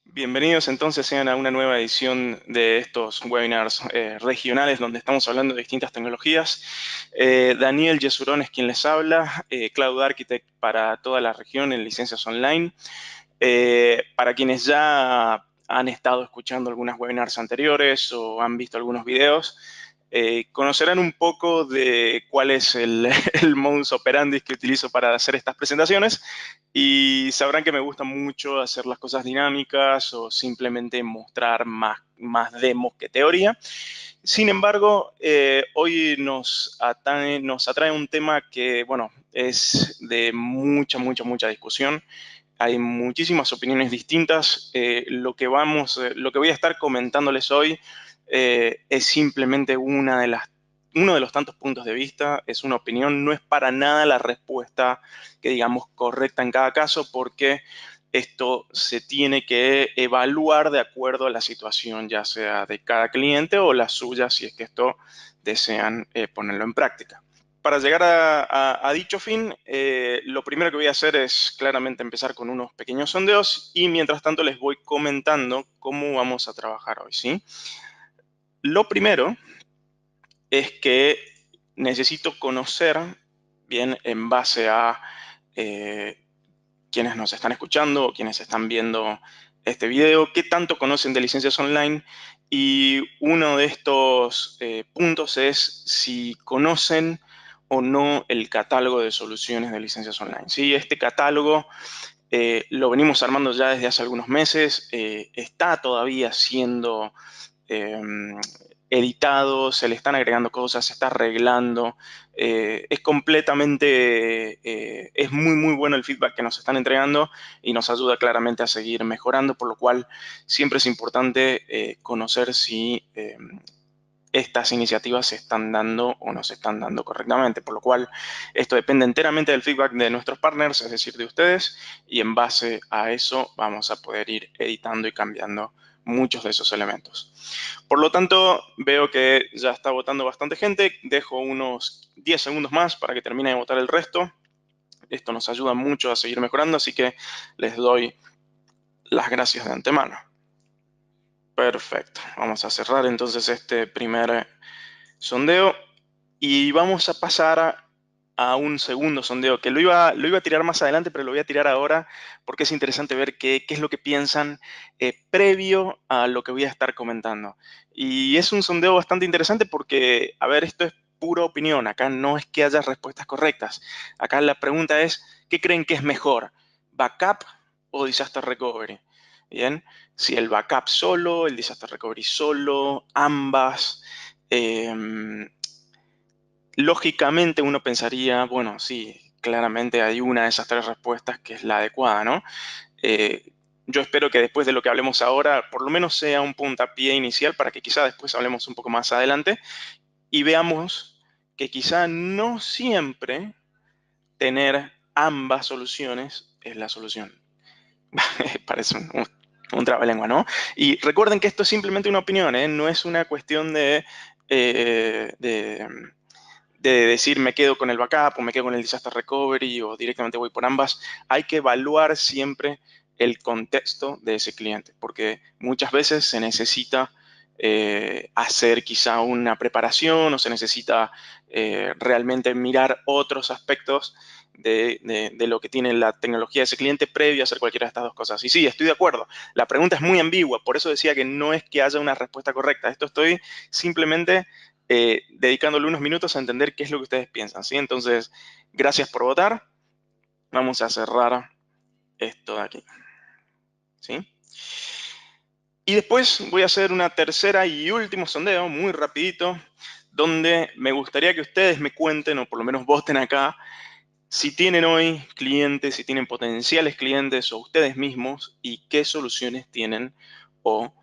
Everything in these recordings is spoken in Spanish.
Bienvenidos entonces sean a una nueva edición de estos webinars regionales donde estamos hablando de distintas tecnologías. Daniel Yesurón es quien les habla, Cloud Architect para toda la región en licencias online. Para quienes ya han estado escuchando algunas webinars anteriores o han visto algunos videos, conocerán un poco de cuál es el modus operandi que utilizo para hacer estas presentaciones y sabrán que me gusta mucho hacer las cosas dinámicas o simplemente mostrar más demos que teoría. Sin embargo, hoy nos atrae un tema que, bueno, es de mucha discusión. Hay muchísimas opiniones distintas. Lo que voy a estar comentándoles hoy es simplemente uno de los tantos puntos de vista, es una opinión, no es para nada la respuesta que digamos correcta en cada caso, porque esto se tiene que evaluar de acuerdo a la situación, ya sea de cada cliente o la suya, si es que esto desean ponerlo en práctica. Para llegar a dicho fin, lo primero que voy a hacer es claramente empezar con unos pequeños sondeos y mientras tanto les voy comentando cómo vamos a trabajar hoy, ¿sí? Lo primero es que necesito conocer, bien, en base a quienes nos están escuchando o quienes están viendo este video, qué tanto conocen de licencias online. Y uno de estos puntos es si conocen o no el catálogo de soluciones de licencias online. Sí, este catálogo lo venimos armando ya desde hace algunos meses, está todavía siendo eh, editado, se le están agregando cosas, se está arreglando. Es completamente, es muy bueno el feedback que nos están entregando y nos ayuda claramente a seguir mejorando, por lo cual siempre es importante conocer si estas iniciativas se están dando o no se están dando correctamente, por lo cual esto depende enteramente del feedback de nuestros partners, es decir, de ustedes, y en base a eso vamos a poder ir editando y cambiando muchos de esos elementos. Por lo tanto, veo que ya está votando bastante gente, dejo unos 10 segundos más para que termine de votar el resto. Esto nos ayuda mucho a seguir mejorando, así que les doy las gracias de antemano. Perfecto, vamos a cerrar entonces este primer sondeo y vamos a pasar a un segundo sondeo que lo iba a tirar más adelante, pero lo voy a tirar ahora porque es interesante ver qué es lo que piensan previo a lo que voy a estar comentando. Y es un sondeo bastante interesante porque, a ver, esto es pura opinión, acá no es que haya respuestas correctas. Acá la pregunta es, ¿qué creen que es mejor? ¿Backup o Disaster Recovery? Bien, si el backup solo, el Disaster Recovery solo, ambas. Lógicamente uno pensaría, bueno, sí, claramente hay una de esas tres respuestas que es la adecuada, ¿no? Yo espero que después de lo que hablemos ahora, por lo menos sea un puntapié inicial para que quizá después hablemos un poco más adelante y veamos que quizá no siempre tener ambas soluciones es la solución. Parece un trabalengua, ¿no? Y recuerden que esto es simplemente una opinión, ¿eh? No es una cuestión eh, de de decir me quedo con el backup o me quedo con el disaster recovery o directamente voy por ambas. Hay que evaluar siempre el contexto de ese cliente, porque muchas veces se necesita hacer quizá una preparación o se necesita realmente mirar otros aspectos de lo que tiene la tecnología de ese cliente previo a hacer cualquiera de estas dos cosas. Y sí, estoy de acuerdo. La pregunta es muy ambigua, por eso decía que no es que haya una respuesta correcta. Esto estoy simplemente dedicándole unos minutos a entender qué es lo que ustedes piensan, ¿sí? Entonces, gracias por votar. Vamos a cerrar esto de aquí, ¿sí? Y después voy a hacer una tercera y último sondeo, muy rapidito, donde me gustaría que ustedes me cuenten, o por lo menos voten acá, si tienen hoy clientes, si tienen potenciales clientes o ustedes mismos, y qué soluciones tienen o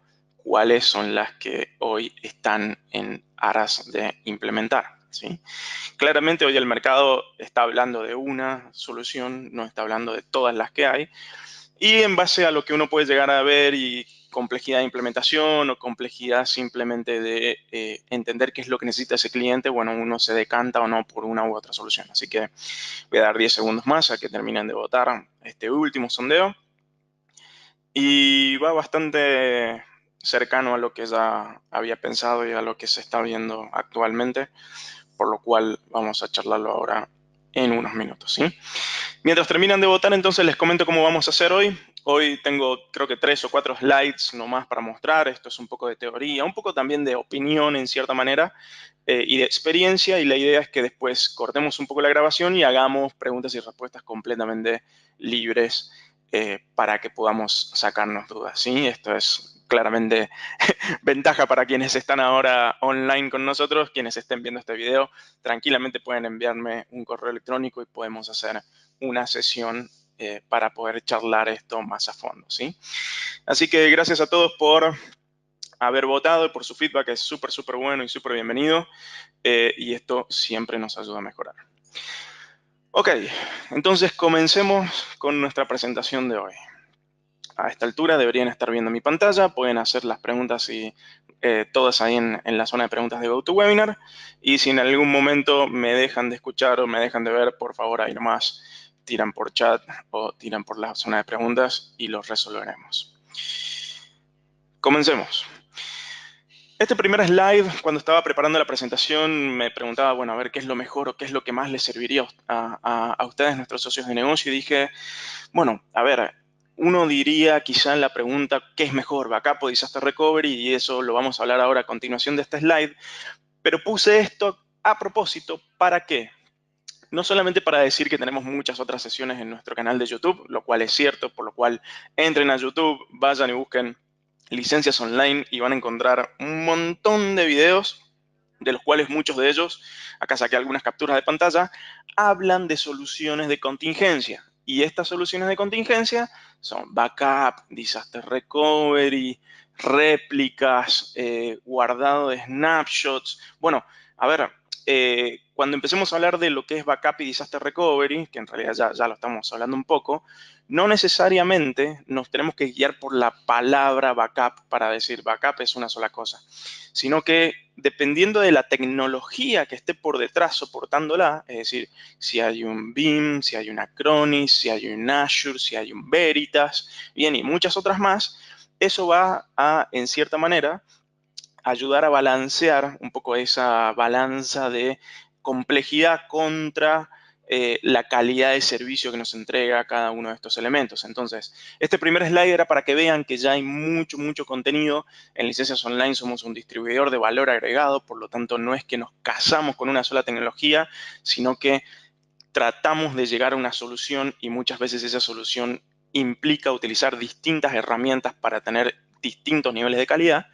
cuáles son las que hoy están en aras de implementar, ¿sí? Claramente hoy el mercado está hablando de una solución, no está hablando de todas las que hay. Y en base a lo que uno puede llegar a ver y complejidad de implementación o complejidad simplemente de entender qué es lo que necesita ese cliente, bueno, uno se decanta o no por una u otra solución. Así que voy a dar 10 segundos más a que terminen de votar este último sondeo. y va bastante cercano a lo que ya había pensado y a lo que se está viendo actualmente, por lo cual vamos a charlarlo ahora en unos minutos, ¿sí? Mientras terminan de votar, entonces les comento cómo vamos a hacer hoy. Hoy tengo creo que 3 o 4 slides nomás para mostrar. Esto es un poco de teoría, un poco también de opinión en cierta manera y de experiencia. Y la idea es que después cortemos un poco la grabación y hagamos preguntas y respuestas completamente libres para que podamos sacarnos dudas, ¿sí? Esto es claramente ventaja para quienes están ahora online con nosotros, quienes estén viendo este video. Tranquilamente pueden enviarme un correo electrónico y podemos hacer una sesión para poder charlar esto más a fondo, ¿sí? Así que gracias a todos por haber votado y por su feedback, es súper, súper bueno y súper bienvenido. Y esto siempre nos ayuda a mejorar. Ok, entonces comencemos con nuestra presentación de hoy. A esta altura deberían estar viendo mi pantalla, pueden hacer las preguntas y todas ahí en la zona de preguntas de GoToWebinar. Y si en algún momento me dejan de escuchar o me dejan de ver, por favor ahí nomás tiran por chat o tiran por la zona de preguntas y los resolveremos. Comencemos. Este primer slide, cuando estaba preparando la presentación, me preguntaba, bueno, a ver qué es lo mejor o qué es lo que más les serviría a ustedes, nuestros socios de negocio, y dije, bueno, a ver, uno diría quizá en la pregunta, ¿qué es mejor, backup o disaster recovery? Y eso lo vamos a hablar ahora a continuación de este slide, pero puse esto a propósito, ¿para qué? No solamente para decir que tenemos muchas otras sesiones en nuestro canal de YouTube, lo cual es cierto, por lo cual entren a YouTube, vayan y busquen licencias online y van a encontrar un montón de videos, de los cuales muchos de ellos, acá saqué algunas capturas de pantalla, hablan de soluciones de contingencia. Y estas soluciones de contingencia son backup, disaster recovery, réplicas, guardado de snapshots. Bueno, a ver, cuando empecemos a hablar de lo que es backup y disaster recovery, que en realidad ya lo estamos hablando un poco, no necesariamente nos tenemos que guiar por la palabra backup para decir backup es una sola cosa, sino que dependiendo de la tecnología que esté por detrás soportándola, es decir, si hay un Veeam, si hay una Acronis, si hay un Azure, si hay un Veritas, bien, y muchas otras más, eso va a, en cierta manera, ayudar a balancear un poco esa balanza de complejidad contra la calidad de servicio que nos entrega cada uno de estos elementos. Entonces, este primer slide era para que vean que ya hay mucho contenido. En Licencias Online somos un distribuidor de valor agregado, por lo tanto no es que nos casamos con una sola tecnología, sino que tratamos de llegar a una solución y muchas veces esa solución implica utilizar distintas herramientas para tener distintos niveles de calidad.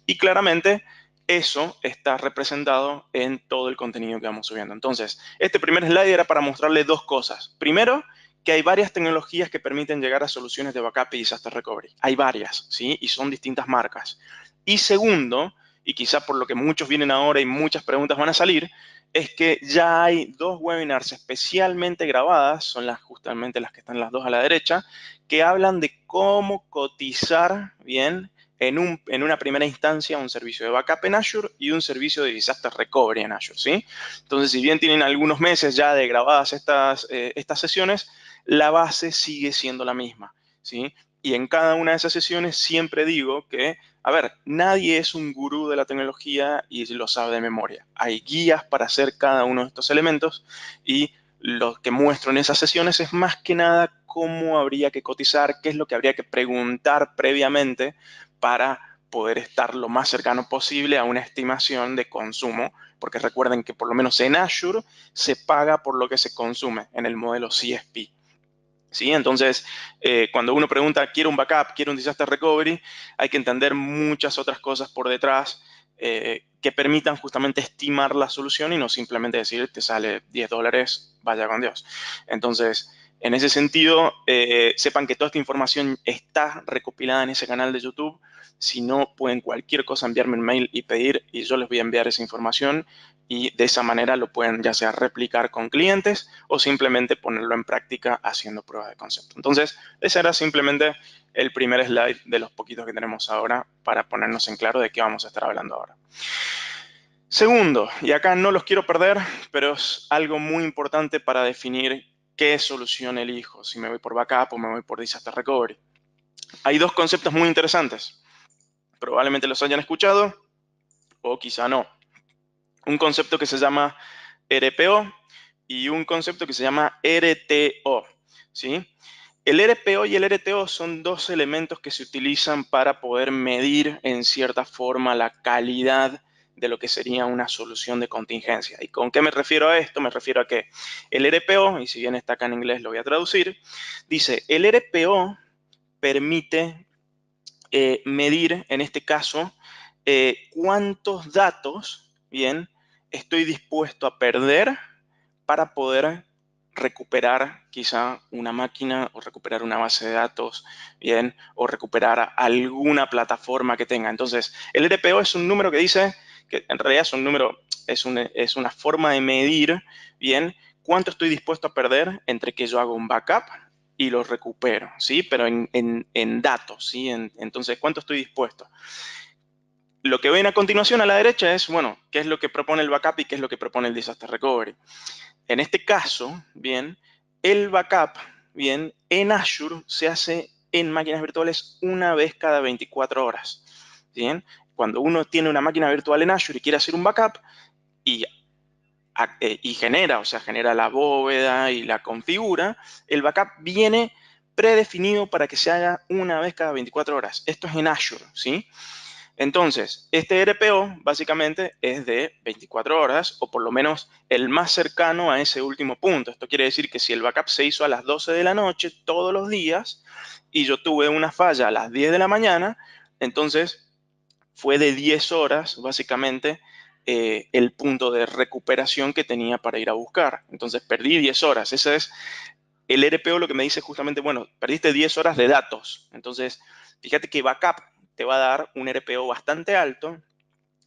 Y claramente eso está representado en todo el contenido que vamos subiendo. Entonces, este primer slide era para mostrarles dos cosas. Primero, que hay varias tecnologías que permiten llegar a soluciones de backup y disaster recovery. Hay varias, ¿sí? Y son distintas marcas. Y segundo, y quizá por lo que muchos vienen ahora y muchas preguntas van a salir, es que ya hay dos webinars especialmente grabadas, son justamente las que están las dos a la derecha, que hablan de cómo cotizar bien en una primera instancia un servicio de backup en Azure y un servicio de disaster recovery en Azure, ¿sí? Entonces, si bien tienen algunos meses ya de grabadas estas sesiones, la base sigue siendo la misma, ¿sí? Y en cada una de esas sesiones siempre digo que, a ver, nadie es un gurú de la tecnología y lo sabe de memoria. Hay guías para hacer cada uno de estos elementos y lo que muestro en esas sesiones es más que nada cómo habría que cotizar, qué es lo que habría que preguntar previamente para poder estar lo más cercano posible a una estimación de consumo, porque recuerden que por lo menos en Azure se paga por lo que se consume en el modelo CSP. ¿Sí? Entonces, cuando uno pregunta, ¿quiero un backup, quiero un disaster recovery? Hay que entender muchas otras cosas por detrás que permitan justamente estimar la solución y no simplemente decir, te sale $10, vaya con Dios. Entonces, en ese sentido, sepan que toda esta información está recopilada en ese canal de YouTube. Si no, pueden cualquier cosa enviarme un mail y pedir y yo les voy a enviar esa información y de esa manera lo pueden ya sea replicar con clientes o simplemente ponerlo en práctica haciendo pruebas de concepto. Entonces, ese era simplemente el primer slide de los poquitos que tenemos ahora para ponernos en claro de qué vamos a estar hablando ahora. Segundo, y acá no los quiero perder, pero es algo muy importante para definir qué solución elijo, si me voy por backup o me voy por disaster recovery. Hay dos conceptos muy interesantes. Probablemente los hayan escuchado o quizá no. Un concepto que se llama RPO y un concepto que se llama RTO, ¿sí? El RPO y el RTO son dos elementos que se utilizan para poder medir en cierta forma la calidad de lo que sería una solución de contingencia. ¿Y con qué me refiero a esto? Me refiero a que el RPO, y si bien está acá en inglés lo voy a traducir, dice, el RPO permite medir, en este caso, cuántos datos, bien, estoy dispuesto a perder para poder recuperar quizá una máquina o recuperar una base de datos, bien, o recuperar alguna plataforma que tenga. Entonces, el RPO es un número que dice que en realidad es un número, es una forma de medir, bien, cuánto estoy dispuesto a perder entre que yo hago un backup y lo recupero, ¿sí? Pero en datos, ¿sí? Entonces, ¿cuánto estoy dispuesto? Lo que ven a continuación a la derecha es, bueno, ¿qué es lo que propone el backup y qué es lo que propone el disaster recovery? En este caso, bien, el backup, bien, en Azure se hace en máquinas virtuales una vez cada 24 horas, bien. Cuando uno tiene una máquina virtual en Azure y quiere hacer un backup y, y genera, o sea, genera la bóveda y la configura, el backup viene predefinido para que se haga una vez cada 24 horas. Esto es en Azure, ¿sí? Entonces, este RPO básicamente es de 24 horas o por lo menos el más cercano a ese último punto. Esto quiere decir que si el backup se hizo a las 12 de la noche todos los días y yo tuve una falla a las 10 de la mañana, entonces fue de 10 horas básicamente el punto de recuperación que tenía para ir a buscar. Entonces perdí 10 horas. Ese es el RPO, lo que me dice justamente, bueno, perdiste 10 horas de datos. Entonces, fíjate que backup te va a dar un RPO bastante alto,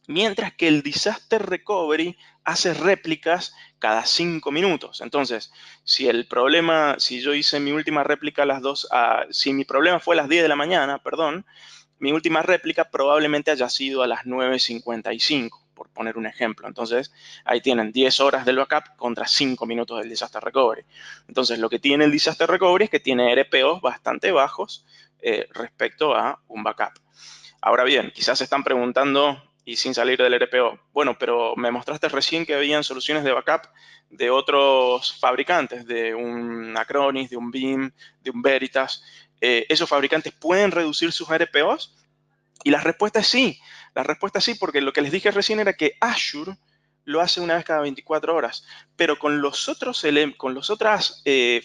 mientras que el disaster recovery hace réplicas cada 5 minutos. Entonces, si el problema, si yo hice mi última réplica a las 2, si mi problema fue a las 10 de la mañana, perdón, mi última réplica probablemente haya sido a las 9:55, por poner un ejemplo. Entonces, ahí tienen 10 horas del backup contra 5 minutos del disaster recovery. Entonces, lo que tiene el disaster recovery es que tiene RPOs bastante bajos respecto a un backup. Ahora bien, quizás se están preguntando, y sin salir del RPO, bueno, pero me mostraste recién que habían soluciones de backup de otros fabricantes, de un Acronis, de un Veeam, de un Veritas. ¿Esos fabricantes pueden reducir sus RPOs? Y la respuesta es sí. La respuesta es sí, porque lo que les dije recién era que Azure lo hace una vez cada 24 horas, pero con los otros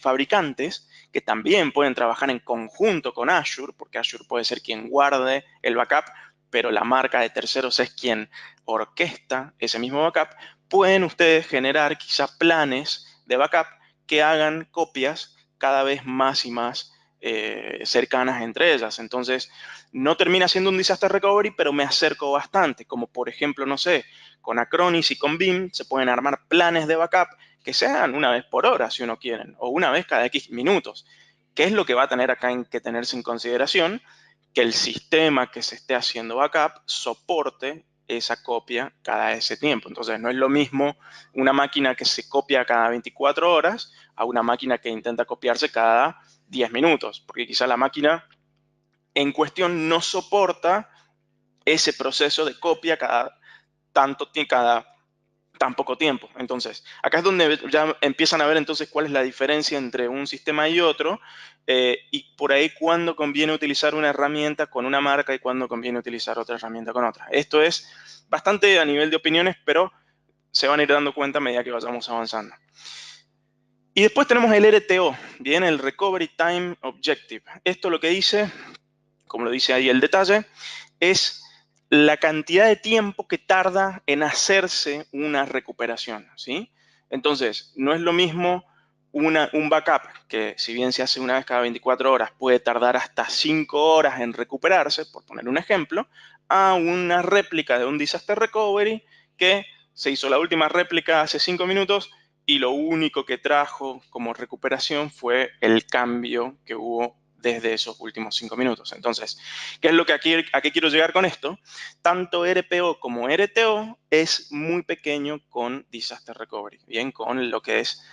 fabricantes que también pueden trabajar en conjunto con Azure, porque Azure puede ser quien guarde el backup, pero la marca de terceros es quien orquesta ese mismo backup, pueden ustedes generar quizá planes de backup que hagan copias cada vez más y más cercanas entre ellas. Entonces, no termina siendo un disaster recovery, pero me acerco bastante, como por ejemplo, no sé, con Acronis y con Veeam se pueden armar planes de backup que sean una vez por hora, si uno quiere, o una vez cada X minutos. ¿Qué es lo que va a tener acá que tenerse en consideración? Que el sistema que se esté haciendo backup soporte esa copia cada ese tiempo. Entonces, no es lo mismo una máquina que se copia cada 24 horas a una máquina que intenta copiarse cada 10 minutos, porque quizá la máquina en cuestión no soporta ese proceso de copia cada tan poco tiempo. Entonces, acá es donde ya empiezan a ver entonces cuál es la diferencia entre un sistema y otro y por ahí cuándo conviene utilizar una herramienta con una marca y cuándo conviene utilizar otra herramienta con otra. Esto es bastante a nivel de opiniones, pero se van a ir dando cuenta a medida que vayamos avanzando. Y después tenemos el RTO, bien, el Recovery Time Objective. Esto lo que dice, como lo dice ahí el detalle, es la cantidad de tiempo que tarda en hacerse una recuperación, ¿sí? Entonces, no es lo mismo un backup, que si bien se hace una vez cada 24 horas, puede tardar hasta 5 horas en recuperarse, por poner un ejemplo, a una réplica de un disaster recovery que se hizo la última réplica hace 5 minutos y lo único que trajo como recuperación fue el cambio que hubo desde esos últimos 5 minutos. Entonces, ¿qué es lo que a qué quiero llegar con esto? Tanto RPO como RTO es muy pequeño con Disaster Recovery, bien, con lo que es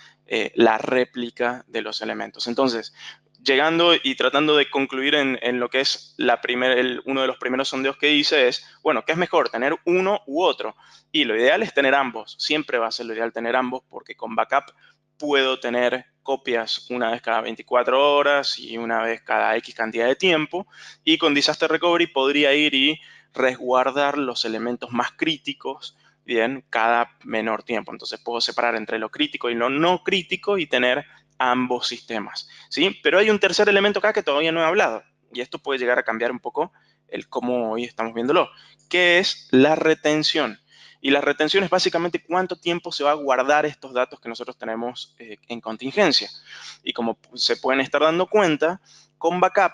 la réplica de los elementos. Entonces, llegando y tratando de concluir en lo que es uno de los primeros sondeos que hice es, bueno, ¿qué es mejor, tener uno u otro? Y lo ideal es tener ambos. Siempre va a ser lo ideal tener ambos porque con backup puedo tener copias una vez cada 24 horas y una vez cada X cantidad de tiempo. Y con Disaster Recovery podría ir y resguardar los elementos más críticos, bien, cada menor tiempo. Entonces puedo separar entre lo crítico y lo no crítico y tener ambos sistemas, ¿sí? Pero hay un tercer elemento acá que todavía no he hablado y esto puede llegar a cambiar un poco el cómo hoy estamos viéndolo, que es la retención. Y la retención es básicamente cuánto tiempo se va a guardar estos datos que nosotros tenemos en contingencia. Y como se pueden estar dando cuenta, con backup,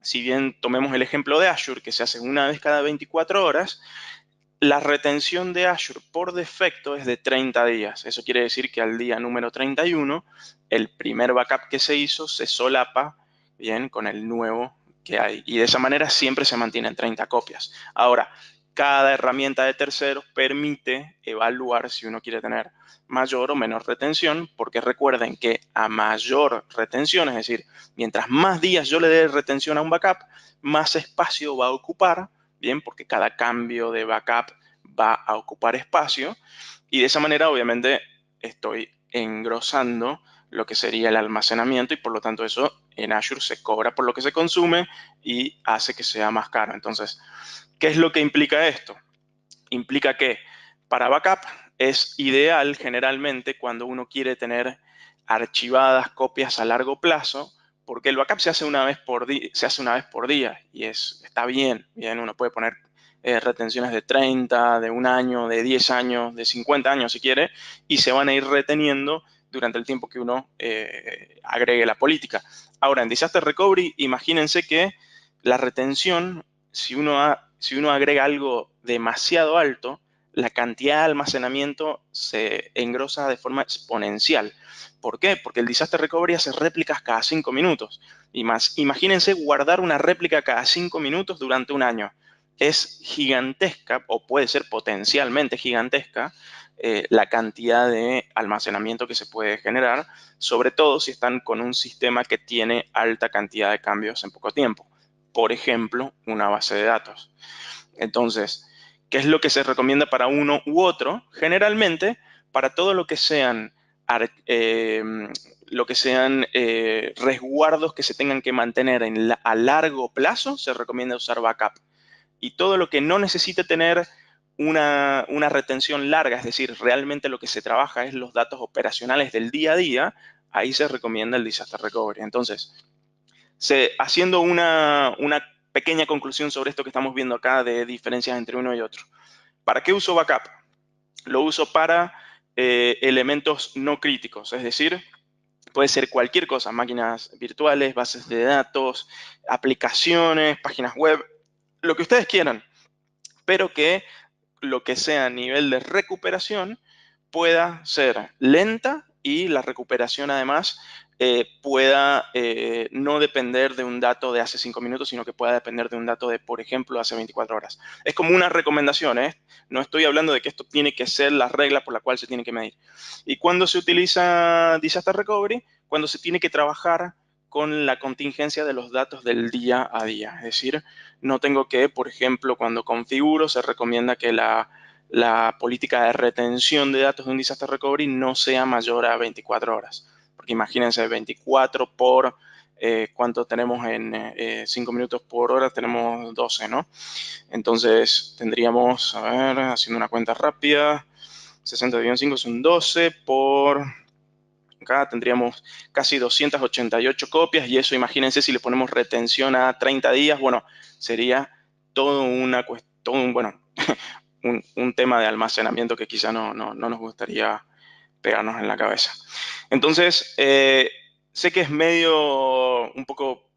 si bien tomemos el ejemplo de Azure, que se hace una vez cada 24 horas, la retención de Azure por defecto es de 30 días. Eso quiere decir que al día número 31, el primer backup que se hizo se solapa bien con el nuevo que hay. Y de esa manera siempre se mantienen 30 copias. Ahora, cada herramienta de terceros permite evaluar si uno quiere tener mayor o menor retención, porque recuerden que a mayor retención, es decir, mientras más días yo le dé retención a un backup, más espacio va a ocupar, bien, porque cada cambio de backup va a ocupar espacio y de esa manera obviamente estoy engrosando lo que sería el almacenamiento y por lo tanto eso en Azure se cobra por lo que se consume y hace que sea más caro. Entonces, ¿qué es lo que implica esto? Implica que para backup es ideal generalmente cuando uno quiere tener archivadas copias a largo plazo, porque el backup se hace una vez por día, y está bien, uno puede poner retenciones de 30, de un año, de 10 años, de 50 años si quiere, y se van a ir reteniendo durante el tiempo que uno agregue la política. Ahora, en Disaster Recovery, imagínense que la retención, si uno agrega algo demasiado alto, la cantidad de almacenamiento se engrosa de forma exponencial. ¿Por qué? Porque el Disaster Recovery hace réplicas cada 5 minutos. Y más, imagínense guardar una réplica cada 5 minutos durante un año. Es gigantesca, o puede ser potencialmente gigantesca, la cantidad de almacenamiento que se puede generar, sobre todo si están con un sistema que tiene alta cantidad de cambios en poco tiempo. Por ejemplo, una base de datos. Entonces, ¿qué es lo que se recomienda para uno u otro? Generalmente, para todo eh, lo que sean resguardos que se tengan que mantener a largo plazo, se recomienda usar backup. Y todo lo que no necesite tener una retención larga, es decir, realmente lo que se trabaja es los datos operacionales del día a día, ahí se recomienda el Disaster Recovery. Entonces, haciendo una pequeña conclusión sobre esto que estamos viendo acá de diferencias entre uno y otro. ¿Para qué uso backup? Lo uso para elementos no críticos, es decir, puede ser cualquier cosa, máquinas virtuales, bases de datos, aplicaciones, páginas web, lo que ustedes quieran, pero que lo que sea a nivel de recuperación pueda ser lenta y la recuperación además pueda no depender de un dato de hace 5 minutos, sino que pueda depender de un dato de, por ejemplo, hace 24 horas. Es como una recomendación, ¿eh? No estoy hablando de que esto tiene que ser la regla por la cual se tiene que medir. ¿Y cuándo se utiliza Disaster Recovery? Cuando se tiene que trabajar con la contingencia de los datos del día a día. Es decir, no tengo que, por ejemplo, cuando configuro, se recomienda que la política de retención de datos de un Disaster Recovery no sea mayor a 24 horas. Porque imagínense, 24 por cuánto tenemos en 5 minutos por hora, tenemos 12, ¿no? Entonces tendríamos, a ver, haciendo una cuenta rápida, 60-5 son 12 por... Acá tendríamos casi 288 copias y eso imagínense si le ponemos retención a 30 días, bueno, sería todo bueno, un tema de almacenamiento que quizá no nos gustaría pegarnos en la cabeza. Entonces, sé que es medio un poco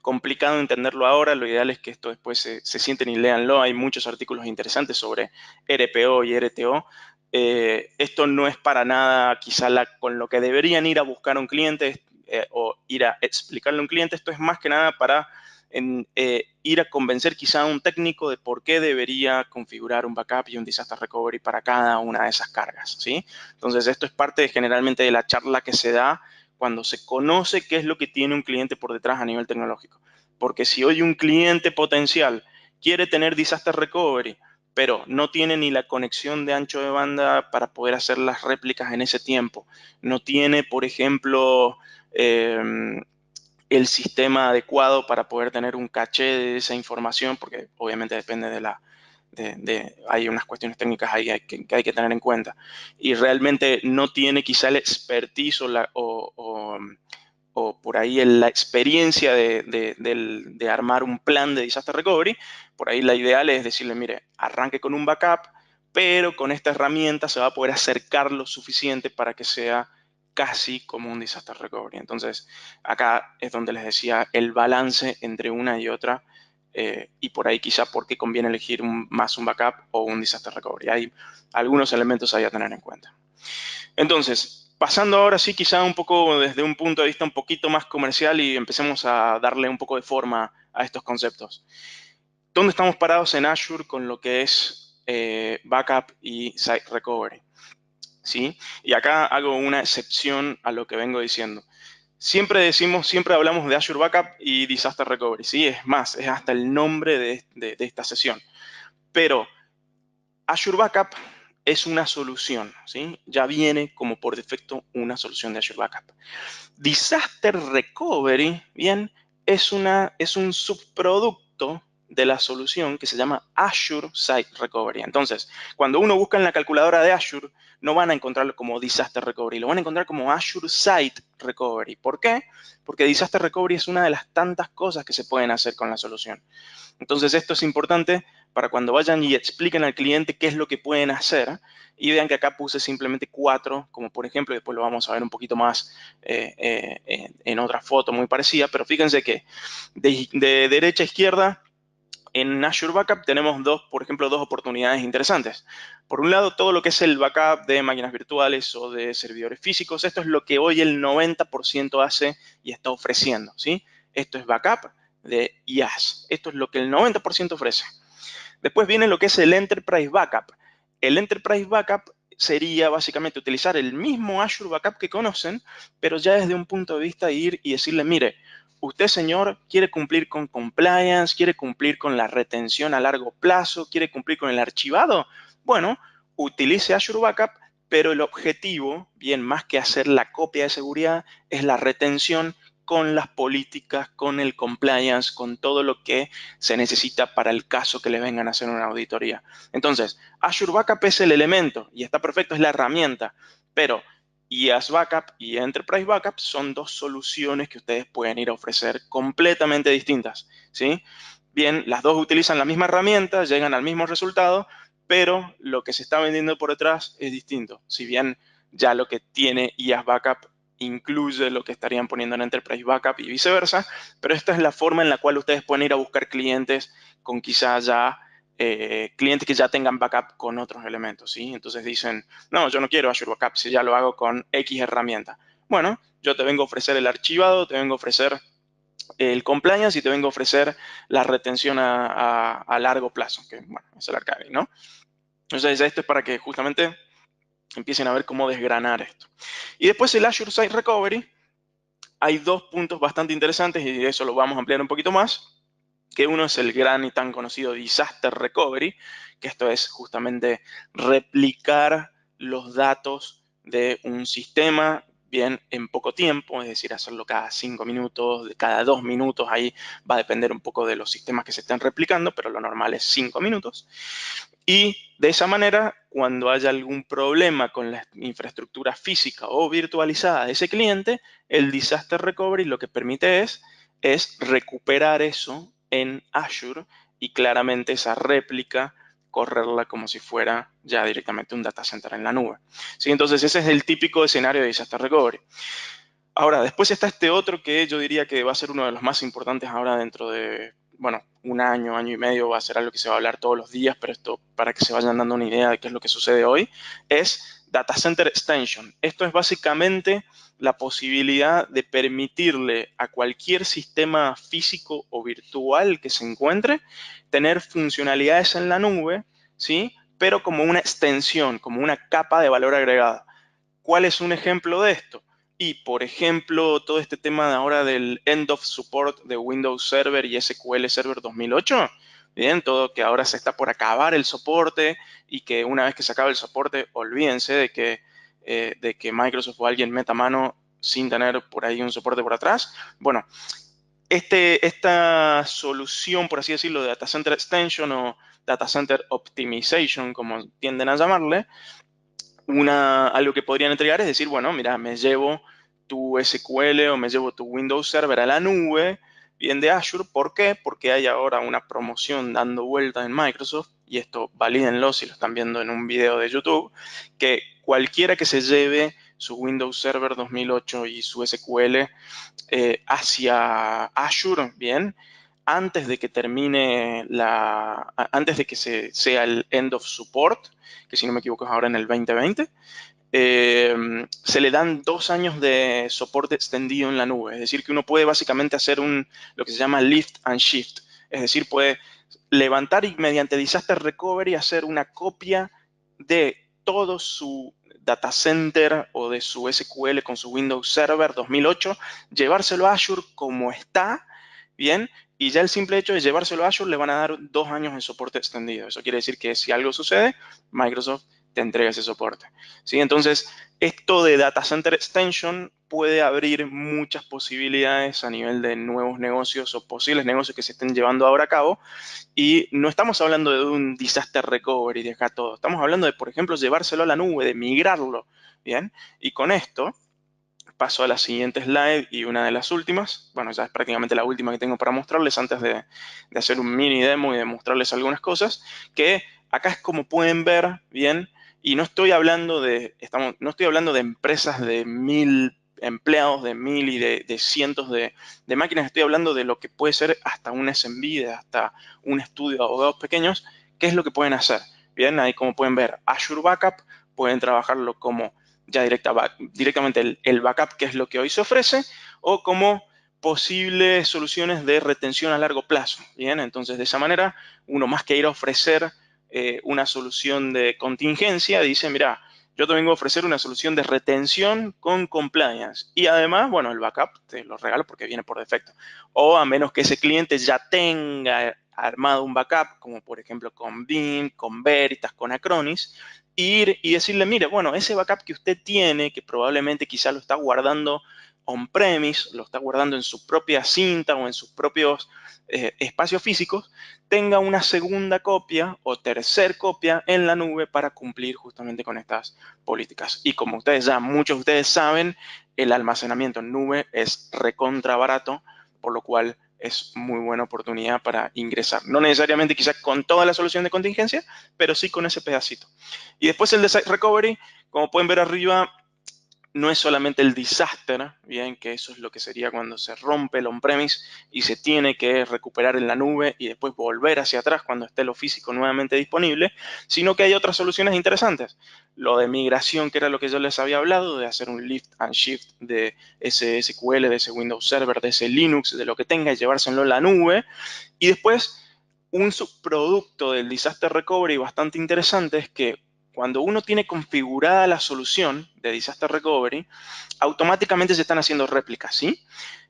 complicado entenderlo ahora, lo ideal es que esto después se sienten y léanlo, hay muchos artículos interesantes sobre RPO y RTO. Esto no es para nada quizá con lo que deberían ir a buscar a un cliente o ir a explicarle a un cliente, esto es más que nada para ir a convencer quizá a un técnico de por qué debería configurar un backup y un disaster recovery para cada una de esas cargas, ¿sí? Entonces, esto es parte generalmente de la charla que se da cuando se conoce qué es lo que tiene un cliente por detrás a nivel tecnológico. Porque si hoy un cliente potencial quiere tener disaster recovery, pero no tiene ni la conexión de ancho de banda para poder hacer las réplicas en ese tiempo, no tiene, por ejemplo, el sistema adecuado para poder tener un caché de esa información, porque obviamente depende de hay unas cuestiones técnicas ahí que hay que tener en cuenta. Y realmente no tiene quizá el expertise o por ahí la experiencia de armar un plan de disaster recovery. Por ahí la ideal es decirle, mire, arranque con un backup, pero con esta herramienta se va a poder acercar lo suficiente para que sea casi como un disaster recovery. Entonces, acá es donde les decía el balance entre una y otra, y por ahí quizá por qué conviene elegir más un backup o un disaster recovery. Hay algunos elementos ahí a tener en cuenta. Entonces, pasando ahora sí quizá un poco desde un punto de vista un poquito más comercial y empecemos a darle un poco de forma a estos conceptos. ¿Dónde estamos parados en Azure con lo que es backup y site recovery? ¿Sí? Y acá hago una excepción a lo que vengo diciendo. Siempre hablamos de Azure Backup y Disaster Recovery, ¿sí? Es más, es hasta el nombre de esta sesión. Pero Azure Backup es una solución, ¿sí? Ya viene como por defecto una solución de Azure Backup. Disaster Recovery, bien, es un subproducto de la solución que se llama Azure Site Recovery. Entonces, cuando uno busca en la calculadora de Azure, no van a encontrarlo como Disaster Recovery, lo van a encontrar como Azure Site Recovery. ¿Por qué? Porque Disaster Recovery es una de las tantas cosas que se pueden hacer con la solución. Entonces, esto es importante para cuando vayan y expliquen al cliente qué es lo que pueden hacer, y vean que acá puse simplemente 4, como por ejemplo, y después lo vamos a ver un poquito más en otra foto muy parecida, pero fíjense que de derecha a izquierda, en Azure Backup tenemos por ejemplo, dos oportunidades interesantes. Por un lado, todo lo que es el backup de máquinas virtuales o de servidores físicos. Esto es lo que hoy el 90% hace y está ofreciendo, ¿sí? Esto es backup de IaaS. Esto es lo que el 90% ofrece. Después viene lo que es el Enterprise Backup. El Enterprise Backup sería básicamente utilizar el mismo Azure Backup que conocen, pero ya desde un punto de vista de ir y decirle, mire, usted, señor, quiere cumplir con compliance, quiere cumplir con la retención a largo plazo, quiere cumplir con el archivado. Bueno, utilice Azure Backup, pero el objetivo, bien, más que hacer la copia de seguridad, es la retención con las políticas, con el compliance, con todo lo que se necesita para el caso que le vengan a hacer una auditoría. Entonces, Azure Backup es el elemento y está perfecto, es la herramienta, pero IaaS Backup y Enterprise Backup son dos soluciones que ustedes pueden ir a ofrecer completamente distintas, ¿sí? Bien, las dos utilizan la misma herramienta, llegan al mismo resultado, pero lo que se está vendiendo por detrás es distinto. Si bien ya lo que tiene IaaS Backup incluye lo que estarían poniendo en Enterprise Backup y viceversa, pero esta es la forma en la cual ustedes pueden ir a buscar clientes con quizá ya clientes que ya tengan backup con otros elementos, ¿sí? Entonces dicen, no, yo no quiero Azure Backup si ya lo hago con X herramienta. Bueno, yo te vengo a ofrecer el archivado, te vengo a ofrecer el compliance y te vengo a ofrecer la retención a largo plazo, que bueno, es el archiving, ¿no? Entonces esto es para que justamente empiecen a ver cómo desgranar esto. Y después el Azure Site Recovery, hay dos puntos bastante interesantes y eso lo vamos a ampliar un poquito más, que uno es el gran y tan conocido Disaster Recovery, que esto es justamente replicar los datos de un sistema bien en poco tiempo, es decir, hacerlo cada 5 minutos, cada 2 minutos, ahí va a depender un poco de los sistemas que se estén replicando, pero lo normal es 5 minutos. Y de esa manera, cuando haya algún problema con la infraestructura física o virtualizada de ese cliente, el Disaster Recovery lo que permite es recuperar eso en Azure y claramente esa réplica correrla como si fuera ya directamente un data center en la nube. ¿Sí? Entonces ese es el típico escenario de Disaster Recovery. Ahora, después está este otro que yo diría que va a ser uno de los más importantes ahora dentro de, bueno, un año, año y medio, va a ser algo que se va a hablar todos los días, pero esto para que se vayan dando una idea de qué es lo que sucede hoy, es Data Center Extension. Esto es básicamente la posibilidad de permitirle a cualquier sistema físico o virtual que se encuentre tener funcionalidades en la nube, ¿sí? Pero como una extensión, como una capa de valor agregado. ¿Cuál es un ejemplo de esto? Y, por ejemplo, todo este tema de ahora del End of Support de Windows Server y SQL Server 2008, bien, todo que ahora se está por acabar el soporte y que una vez que se acabe el soporte, olvídense de que Microsoft o alguien meta mano sin tener por ahí un soporte por atrás. Bueno, esta solución, por así decirlo, de Data Center Extension o Data Center Optimization, como tienden a llamarle, algo que podrían entregar es decir, bueno, mira, me llevo tu SQL o me llevo tu Windows Server a la nube, bien de Azure. ¿Por qué? Porque hay ahora una promoción dando vuelta en Microsoft, y esto valídenlo si lo están viendo en un video de YouTube, que cualquiera que se lleve su Windows Server 2008 y su SQL hacia Azure, bien, antes de que termine antes de que sea el end of support, que si no me equivoco es ahora en el 2020, se le dan 2 años de soporte extendido en la nube. Es decir, que uno puede básicamente hacer lo que se llama lift and shift. Es decir, puede levantar y mediante Disaster Recovery hacer una copia de todo su data center o de su SQL con su Windows Server 2008, llevárselo a Azure como está, bien, y ya el simple hecho de llevárselo a Azure le van a dar 2 años de soporte extendido. Eso quiere decir que si algo sucede, Microsoft te entrega ese soporte. ¿Sí? Entonces, esto de Data Center Extension puede abrir muchas posibilidades a nivel de nuevos negocios o posibles negocios que se estén llevando ahora a cabo. Y no estamos hablando de un disaster recovery, de acá todo. Estamos hablando de, por ejemplo, llevárselo a la nube, de migrarlo. ¿Bien? Y con esto paso a la siguiente slide y una de las últimas. Bueno, ya es prácticamente la última que tengo para mostrarles antes de hacer un mini demo y de mostrarles algunas cosas, que acá es como pueden ver, bien, y no estoy hablando de empresas de 1000 empleados, de 1000 y de cientos de máquinas. Estoy hablando de lo que puede ser hasta un SMB, de hasta un estudio de abogados pequeños. ¿Qué es lo que pueden hacer? Bien, ahí como pueden ver, Azure Backup, pueden trabajarlo como ya directamente el backup, que es lo que hoy se ofrece, o como posibles soluciones de retención a largo plazo. Bien, entonces de esa manera, uno más que ir a ofrecer una solución de contingencia, dice, mira, yo te vengo a ofrecer una solución de retención con compliance. Y además, bueno, el backup te lo regalo porque viene por defecto. O a menos que ese cliente ya tenga armado un backup, como por ejemplo con Veeam, con Veritas, con Acronis, ir y decirle, mire, bueno, ese backup que usted tiene, que probablemente quizá lo está guardando on-premise, lo está guardando en su propia cinta o en sus propios espacios físicos, tenga una segunda copia o tercer copia en la nube para cumplir justamente con estas políticas. Y como muchos de ustedes saben, el almacenamiento en nube es recontra barato, por lo cual es muy buena oportunidad para ingresar. No necesariamente quizás con toda la solución de contingencia, pero sí con ese pedacito. Y después el de Site Recovery, como pueden ver arriba, no es solamente el disaster, bien, que eso es lo que sería cuando se rompe el on-premise y se tiene que recuperar en la nube y después volver hacia atrás cuando esté lo físico nuevamente disponible, sino que hay otras soluciones interesantes. Lo de migración, que era lo que yo les había hablado, de hacer un lift and shift de ese SQL, de ese Windows Server, de ese Linux, de lo que tenga y llevárselo a la nube. Y después, un subproducto del disaster recovery bastante interesante es que cuando uno tiene configurada la solución de Disaster Recovery, automáticamente se están haciendo réplicas, ¿sí?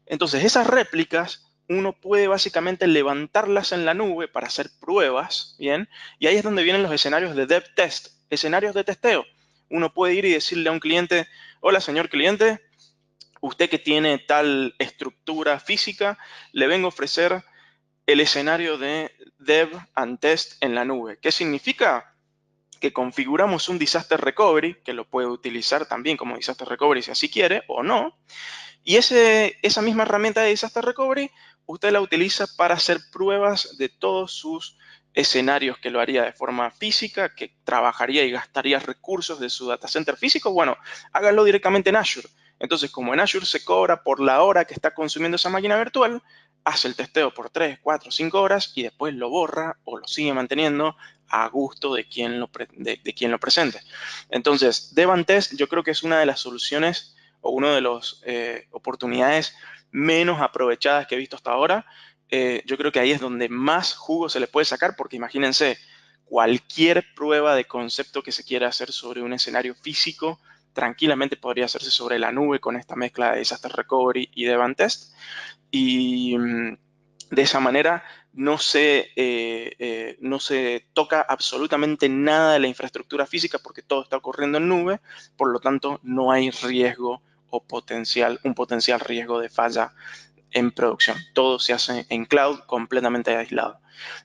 Entonces, esas réplicas uno puede básicamente levantarlas en la nube para hacer pruebas, ¿bien? Y ahí es donde vienen los escenarios de dev test, escenarios de testeo. Uno puede ir y decirle a un cliente, hola, señor cliente, usted que tiene tal estructura física, le vengo a ofrecer el escenario de dev and test en la nube. ¿Qué significa? Que configuramos un Disaster Recovery, que lo puede utilizar también como Disaster Recovery si así quiere o no, y esa misma herramienta de Disaster Recovery usted la utiliza para hacer pruebas de todos sus escenarios, que lo haría de forma física, que trabajaría y gastaría recursos de su data center físico. Bueno, hágalo directamente en Azure. Entonces, como en Azure se cobra por la hora que está consumiendo esa máquina virtual, hace el testeo por 3, 4, 5 horas y después lo borra o lo sigue manteniendo a gusto de quien lo presente. Entonces, Devantest yo creo que es una de las soluciones o una de las oportunidades menos aprovechadas que he visto hasta ahora. Yo creo que ahí es donde más jugo se le puede sacar, porque imagínense, cualquier prueba de concepto que se quiera hacer sobre un escenario físico tranquilamente podría hacerse sobre la nube con esta mezcla de Disaster Recovery y de Event-Test. Y de esa manera no se toca absolutamente nada de la infraestructura física porque todo está ocurriendo en nube, por lo tanto no hay riesgo o un potencial riesgo de falla en producción. Todo se hace en cloud completamente aislado.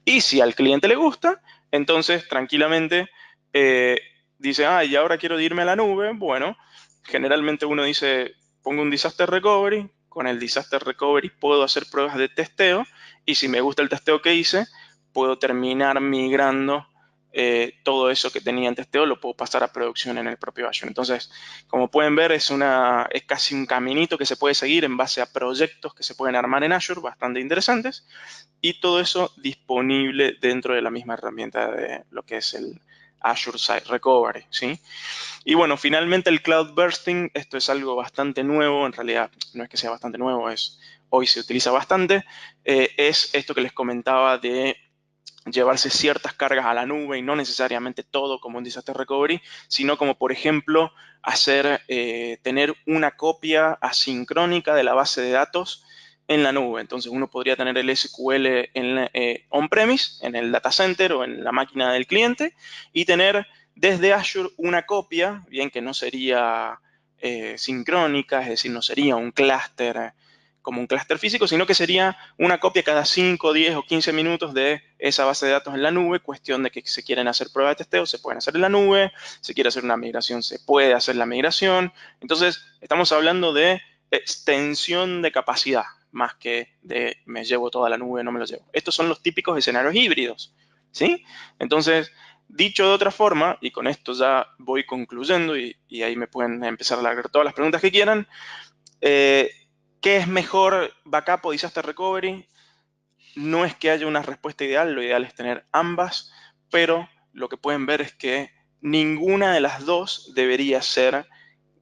Y si al cliente le gusta, entonces tranquilamente eh, dice, y ahora quiero irme a la nube. Bueno, generalmente uno dice, pongo un disaster recovery, con el disaster recovery puedo hacer pruebas de testeo y si me gusta el testeo que hice, puedo terminar migrando todo eso que tenía en testeo, lo puedo pasar a producción en el propio Azure. Entonces, como pueden ver, es casi un caminito que se puede seguir en base a proyectos que se pueden armar en Azure, bastante interesantes, y todo eso disponible dentro de la misma herramienta de lo que es el Azure Site Recovery, ¿sí? Y bueno, finalmente el Cloud Bursting, esto es algo bastante nuevo, en realidad no es que sea bastante nuevo, hoy se utiliza bastante, es esto que les comentaba de llevarse ciertas cargas a la nube y no necesariamente todo como un disaster recovery, sino como por ejemplo tener una copia asincrónica de la base de datos en la nube. Entonces uno podría tener el SQL on-premise, en el data center o en la máquina del cliente y tener desde Azure una copia, bien que no sería sincrónica, es decir, no sería un clúster como un clúster físico, sino que sería una copia cada 5, 10 o 15 minutos de esa base de datos en la nube, cuestión de que se quieren hacer pruebas de testeo, se pueden hacer en la nube, se quiere hacer una migración, se puede hacer la migración. Entonces, estamos hablando de extensión de capacidad, más que de me llevo toda la nube, no me lo llevo. Estos son los típicos escenarios híbridos, ¿sí? Entonces, dicho de otra forma, y con esto ya voy concluyendo y ahí me pueden empezar a largar todas las preguntas que quieran, eh, ¿qué es mejor, backup o disaster recovery? No es que haya una respuesta ideal, lo ideal es tener ambas, pero lo que pueden ver es que ninguna de las dos debería ser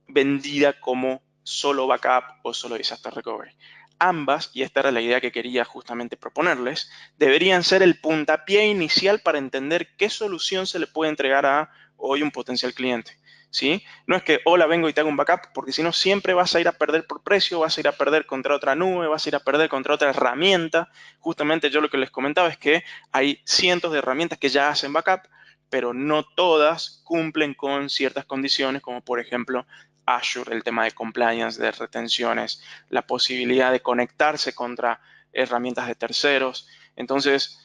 vendida como solo backup o solo disaster recovery. Ambas, y esta era la idea que quería justamente proponerles, deberían ser el puntapié inicial para entender qué solución se le puede entregar a hoy un potencial cliente. ¿Sí? No es que, hola, vengo y te hago un backup, porque si no siempre vas a ir a perder por precio, vas a ir a perder contra otra nube, vas a ir a perder contra otra herramienta. Justamente yo lo que les comentaba es que hay cientos de herramientas que ya hacen backup, pero no todas cumplen con ciertas condiciones, como por ejemplo Azure, el tema de compliance, de retenciones, la posibilidad de conectarse contra herramientas de terceros. Entonces,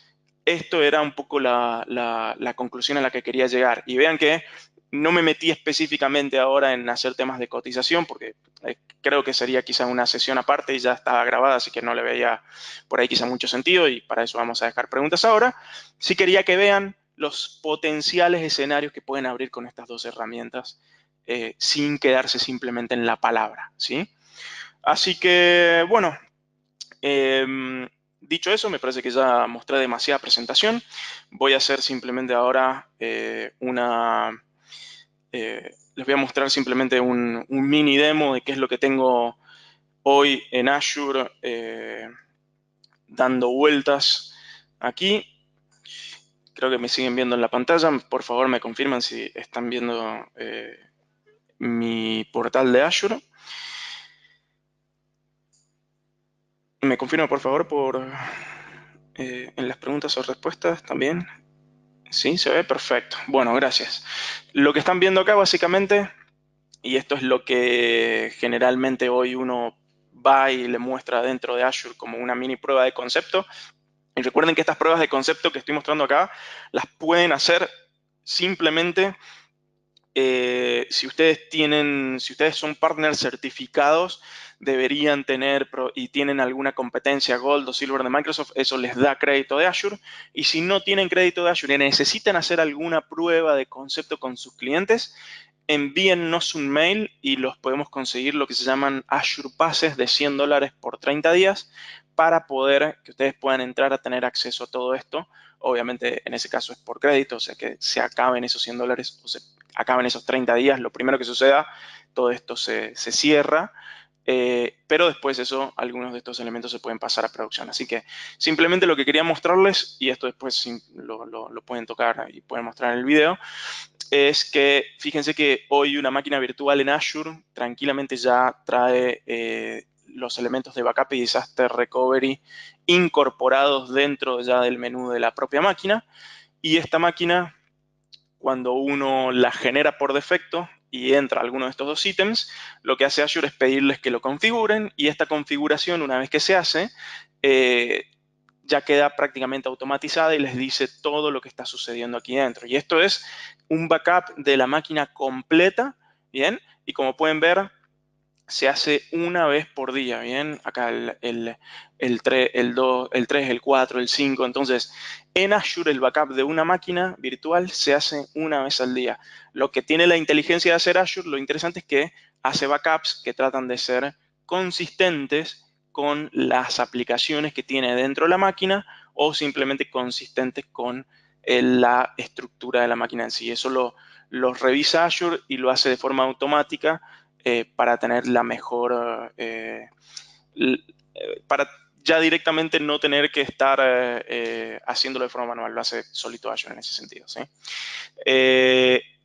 esto era un poco la conclusión a la que quería llegar. Y vean que no me metí específicamente ahora en hacer temas de cotización, porque creo que sería quizá una sesión aparte y ya estaba grabada, así que no le veía por ahí quizá mucho sentido y para eso vamos a dejar preguntas ahora. Sí quería que vean los potenciales escenarios que pueden abrir con estas dos herramientas sin quedarse simplemente en la palabra, ¿sí? Así que, bueno, dicho eso, me parece que ya mostré demasiada presentación. Voy a hacer simplemente ahora les voy a mostrar simplemente un mini demo de qué es lo que tengo hoy en Azure dando vueltas aquí. Creo que me siguen viendo en la pantalla. Por favor, me confirman si están viendo mi portal de Azure. Me confirma, por favor, en las preguntas o respuestas también. Sí, se ve perfecto. Bueno, gracias. Lo que están viendo acá, básicamente, y esto es lo que generalmente hoy uno va y le muestra dentro de Azure como una mini prueba de concepto. Y recuerden que estas pruebas de concepto que estoy mostrando acá las pueden hacer simplemente si ustedes son partners certificados, deberían tener y tienen alguna competencia Gold o Silver de Microsoft, eso les da crédito de Azure. Y si no tienen crédito de Azure y necesitan hacer alguna prueba de concepto con sus clientes, envíennos un mail y los podemos conseguir lo que se llaman Azure Passes de $100 por 30 días para que ustedes puedan entrar a tener acceso a todo esto. Obviamente, en ese caso es por crédito, o sea que se acaben esos $100 o se acaben esos 30 días. Lo primero que suceda, todo esto se cierra. Pero después algunos de estos elementos se pueden pasar a producción. Así que simplemente lo que quería mostrarles, y esto después lo pueden tocar y pueden mostrar en el video, es que fíjense que hoy una máquina virtual en Azure tranquilamente ya trae los elementos de backup y disaster recovery incorporados dentro ya del menú de la propia máquina. Y esta máquina, cuando uno la genera por defecto y entra a alguno de estos dos ítems, lo que hace Azure es pedirles que lo configuren, y esta configuración, una vez que se hace, eh, ya queda prácticamente automatizada y les dice todo lo que está sucediendo aquí dentro. Y esto es un backup de la máquina completa, ¿bien? Y como pueden ver, se hace una vez por día, ¿bien? Acá el 3, el 2, el 3, el 4, el 5. Entonces, en Azure el backup de una máquina virtual se hace una vez al día. Lo que tiene la inteligencia de hacer Azure, lo interesante es que hace backups que tratan de ser consistentes con las aplicaciones que tiene dentro de la máquina, o simplemente consistentes con la estructura de la máquina en sí. Eso lo revisa Azure y lo hace de forma automática, para tener la mejor, para ya directamente no tener que estar haciéndolo de forma manual. Lo hace solito Azure en ese sentido, ¿sí?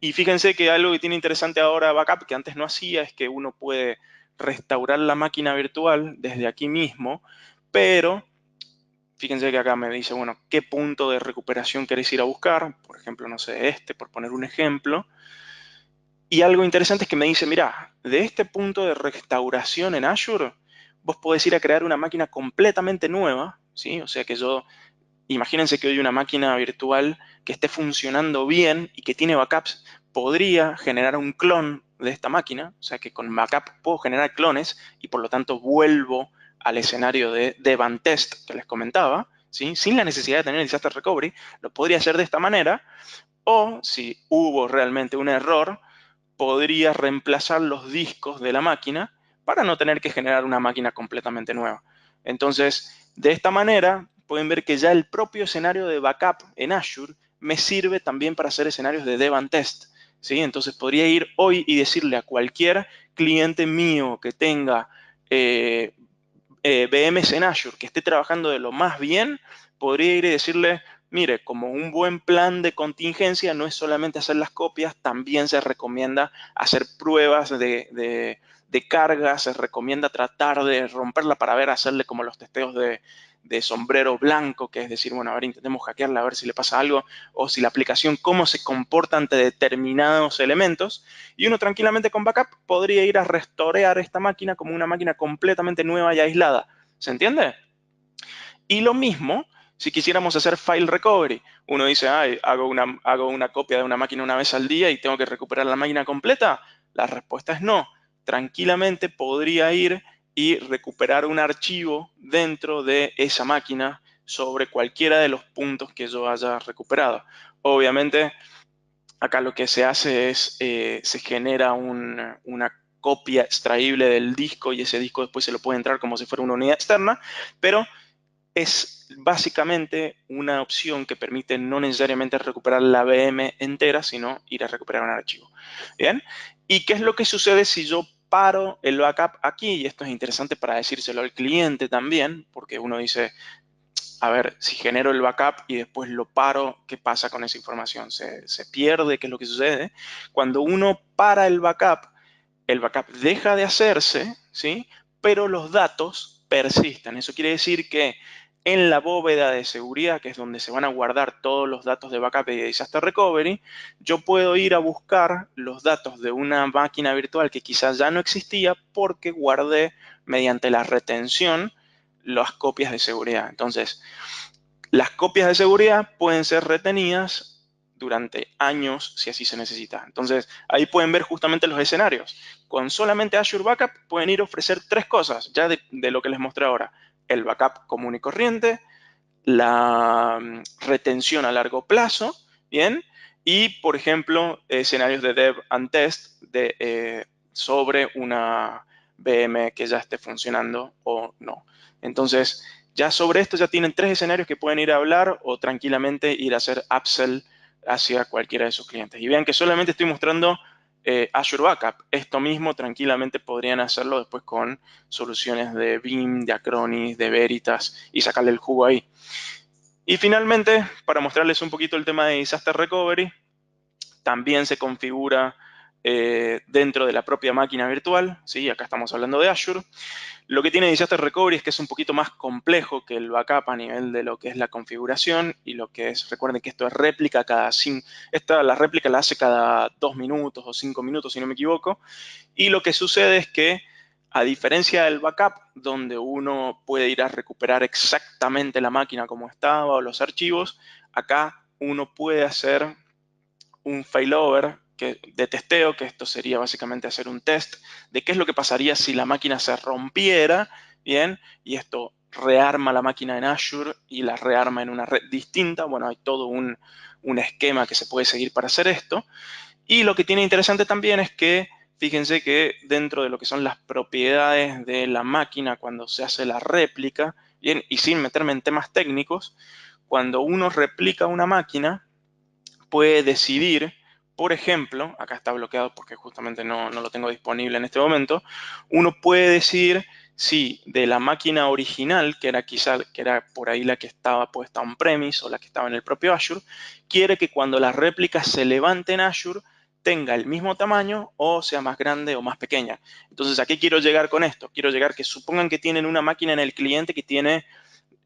Y fíjense que algo que tiene interesante ahora Backup, que antes no hacía, es que uno puede restaurar la máquina virtual desde aquí mismo, pero fíjense que acá me dice, bueno, ¿qué punto de recuperación queréis ir a buscar? Por ejemplo, no sé, por poner un ejemplo. Y algo interesante es que me dice, mira, de este punto de restauración en Azure, vos podés ir a crear una máquina completamente nueva, ¿sí? O sea que imagínense que hoy una máquina virtual que esté funcionando bien y que tiene backups, podría generar un clon de esta máquina, o sea que con backup puedo generar clones y por lo tanto vuelvo al escenario de Dev Test que les comentaba, ¿sí? Sin la necesidad de tener el disaster recovery, lo podría hacer de esta manera. O si hubo realmente un error, podría reemplazar los discos de la máquina para no tener que generar una máquina completamente nueva. Entonces, de esta manera, pueden ver que ya el propio escenario de backup en Azure me sirve también para hacer escenarios de Dev and Test, ¿sí? Entonces, podría ir hoy y decirle a cualquier cliente mío que tenga VMs en Azure, que esté trabajando de lo más bien, podría ir y decirle, mire, como un buen plan de contingencia no es solamente hacer las copias, también se recomienda hacer pruebas de carga, se recomienda tratar de romperla para ver, hacerle como los testeos de sombrero blanco, que es decir, bueno, a ver, intentemos hackearla, a ver si le pasa algo, o si la aplicación, cómo se comporta ante determinados elementos. Y uno tranquilamente con backup podría ir a restaurar esta máquina como una máquina completamente nueva y aislada. ¿Se entiende? Y lo mismo si quisiéramos hacer file recovery. Uno dice, ay, hago una copia de una máquina una vez al día y tengo que recuperar la máquina completa. La respuesta es no. Tranquilamente podría ir y recuperar un archivo dentro de esa máquina sobre cualquiera de los puntos que yo haya recuperado. Obviamente, acá lo que se hace es, se genera una copia extraíble del disco, y ese disco después se lo puede entrar como si fuera una unidad externa, pero es básicamente una opción que permite no necesariamente recuperar la VM entera, sino ir a recuperar un archivo. ¿Bien? ¿Y qué es lo que sucede si yo paro el backup aquí? Y esto es interesante para decírselo al cliente también, porque uno dice, a ver, si genero el backup y después lo paro, ¿qué pasa con esa información? ¿Se pierde? ¿Qué es lo que sucede? Cuando uno para el backup deja de hacerse, ¿sí? Pero los datos persisten. Eso quiere decir que en la bóveda de seguridad, que es donde se van a guardar todos los datos de backup y de disaster recovery, yo puedo ir a buscar los datos de una máquina virtual que quizás ya no existía porque guardé mediante la retención las copias de seguridad. Entonces, las copias de seguridad pueden ser retenidas durante años si así se necesita. Entonces, ahí pueden ver justamente los escenarios. Con solamente Azure Backup pueden ir a ofrecer tres cosas, ya de lo que les mostré ahora. El backup común y corriente, la retención a largo plazo, ¿bien? Y, por ejemplo, escenarios de Dev and Test sobre una VM que ya esté funcionando o no. Entonces, ya sobre esto ya tienen tres escenarios que pueden ir a hablar o tranquilamente ir a hacer upsell hacia cualquiera de sus clientes. Y vean que solamente estoy mostrando Azure Backup. Esto mismo tranquilamente podrían hacerlo después con soluciones de Veeam, de Acronis, de Veritas y sacarle el jugo ahí. Y finalmente, para mostrarles un poquito el tema de Disaster Recovery, también se configura dentro de la propia máquina virtual, ¿sí? Acá estamos hablando de Azure. Lo que tiene Disaster Recovery es que es un poquito más complejo que el backup a nivel de lo que es la configuración y lo que es, recuerden que esto es réplica la réplica la hace cada 2 minutos o 5 minutos, si no me equivoco, y lo que sucede es que, a diferencia del backup, donde uno puede ir a recuperar exactamente la máquina como estaba o los archivos, acá uno puede hacer un failover de testeo, que esto sería básicamente hacer un test de qué es lo que pasaría si la máquina se rompiera, ¿bien? Y esto rearma la máquina en Azure y la rearma en una red distinta. Bueno, hay todo un esquema que se puede seguir para hacer esto. Y lo que tiene interesante también es que, fíjense que dentro de lo que son las propiedades de la máquina cuando se hace la réplica, bien, y sin meterme en temas técnicos, cuando uno replica una máquina, puede decidir, por ejemplo, acá está bloqueado porque justamente no lo tengo disponible en este momento, uno puede decidir si de la máquina original, que era por ahí la que estaba puesta on-premise o la que estaba en el propio Azure, quiere que cuando la réplica se levante en Azure tenga el mismo tamaño o sea más grande o más pequeña. Entonces, ¿a qué quiero llegar con esto? Quiero llegar que supongan que tienen una máquina en el cliente que tiene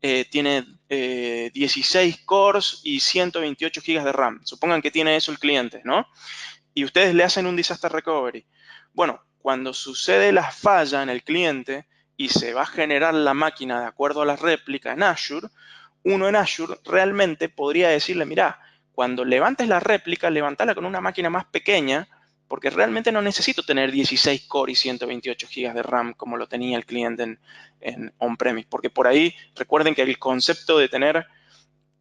16 cores y 128 gigas de RAM. Supongan que tiene eso el cliente, ¿no? Y ustedes le hacen un disaster recovery. Bueno, cuando sucede la falla en el cliente y se va a generar la máquina de acuerdo a la réplica en Azure, uno en Azure realmente podría decirle, mira, cuando levantes la réplica, levantala con una máquina más pequeña, porque realmente no necesito tener 16 core y 128 gigas de RAM como lo tenía el cliente en on-premise, porque por ahí recuerden que el concepto de tener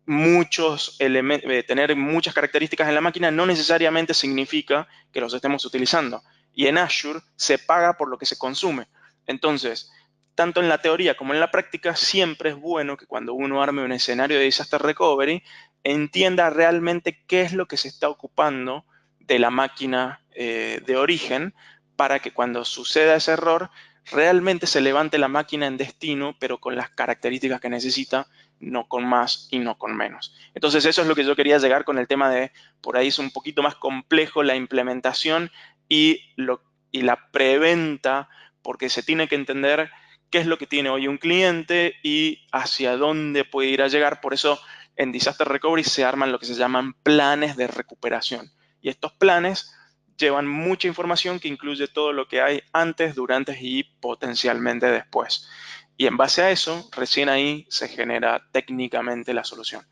muchos elementos, tener muchas características en la máquina no necesariamente significa que los estemos utilizando. Y en Azure se paga por lo que se consume. Entonces, tanto en la teoría como en la práctica, siempre es bueno que cuando uno arme un escenario de disaster recovery, entienda realmente qué es lo que se está ocupando de la máquina de origen para que cuando suceda ese error, realmente se levante la máquina en destino, pero con las características que necesita, no con más y no con menos. Entonces eso es lo que yo quería llegar con el tema de, por ahí es un poquito más complejo la implementación y la preventa, porque se tiene que entender qué es lo que tiene hoy un cliente y hacia dónde puede ir a llegar. Por eso en Disaster Recovery se arman lo que se llaman planes de recuperación. Y estos planes llevan mucha información que incluye todo lo que hay antes, durante y potencialmente después. Y en base a eso, recién ahí se genera técnicamente la solución.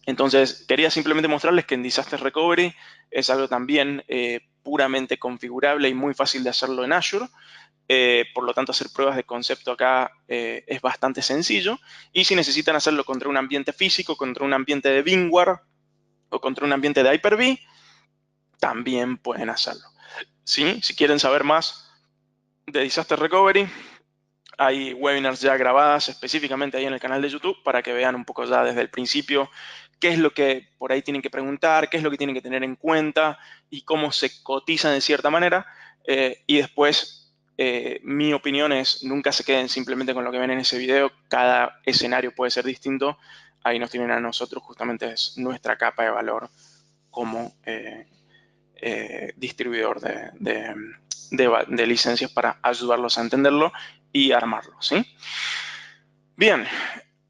Entonces, quería simplemente mostrarles que en Disaster Recovery es algo también puramente configurable y muy fácil de hacerlo en Azure. Por lo tanto, hacer pruebas de concepto acá es bastante sencillo. Y si necesitan hacerlo contra un ambiente físico, contra un ambiente de VMware o contra un ambiente de Hyper-V, también pueden hacerlo. ¿Sí? Si quieren saber más de Disaster Recovery, hay webinars ya grabadas específicamente ahí en el canal de YouTube para que vean un poco ya desde el principio qué es lo que por ahí tienen que preguntar, qué es lo que tienen que tener en cuenta y cómo se cotizan de cierta manera. Y después, mi opinión es, nunca se queden simplemente con lo que ven en ese video. Cada escenario puede ser distinto. Ahí nos tienen a nosotros, justamente es nuestra capa de valor como distribuidor de licencias para ayudarlos a entenderlo y armarlo, ¿sí? Bien,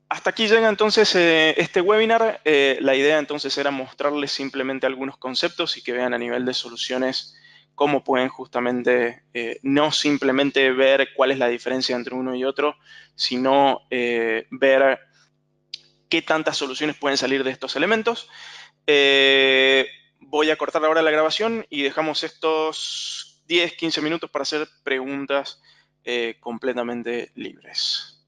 hasta aquí llega entonces este webinar. La idea entonces era mostrarles simplemente algunos conceptos y que vean a nivel de soluciones cómo pueden justamente no simplemente ver cuál es la diferencia entre uno y otro, sino ver qué tantas soluciones pueden salir de estos elementos. Voy a cortar ahora la grabación y dejamos estos 10-15 minutos para hacer preguntas completamente libres.